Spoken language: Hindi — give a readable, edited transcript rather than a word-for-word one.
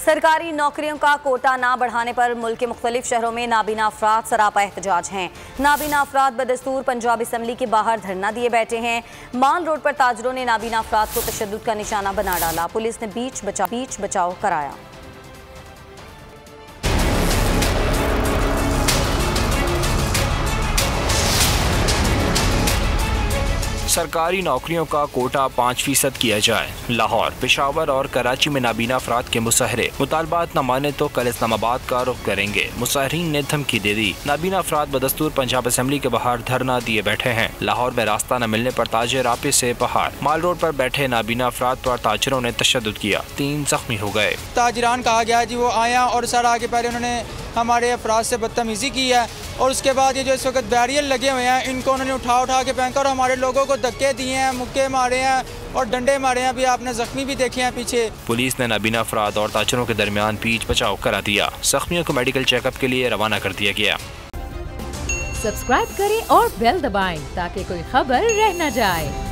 सरकारी नौकरियों का कोटा ना बढ़ाने पर मुल्क के मुख्तलिफ शहरों में नाबीना अफराद सरापा एहतजाज हैं। नाबीना अफराद बदस्तूर पंजाब असम्बली के बाहर धरना दिए बैठे हैं। मान रोड पर ताजरों ने नाबीना अफराद को तशद्दुद का निशाना बना डाला। पुलिस ने बीच बचाव कराया। सरकारी नौकरियों का कोटा 5% किया जाए। लाहौर, पेशावर और कराची में नाबीना अफराद के मुसाहरे। मुतालबात न माने तो कल इस्लामाबाद का रुख करेंगे। मुसाहरीन ने धमकी दे दी। नाबीना अफराद बदस्तूर पंजाब असम्बली के बाहर धरना दिए बैठे हैं। लाहौर में रास्ता न मिलने पर ताजिर आपे से बाहर। माल रोड पर बैठे नाबीना अफराद पर ताजिरों ने तशद्दुद किया। 3 जख्मी हो गए। ताजिरान कहा गया जी वो आया और सर आगे पहले उन्होंने हमारे अफराद से बदतमीजी की है और उसके बाद ये जो इस वक्त बैरियर लगे हुए हैं इनको उन्होंने उठा के फेंका और हमारे लोगों को धक्के दिए हैं, मुक्के मारे हैं और डंडे मारे हैं। अभी आपने जख्मी भी देखे हैं पीछे। पुलिस ने नाबीना अफराद और ताजिरों के दरमियान बीच बचाव करा दिया। जख्मियों को मेडिकल चेकअप के लिए रवाना कर दिया गया। सब्सक्राइब करें और बेल दबाएं ताकि कोई खबर रह न जाए।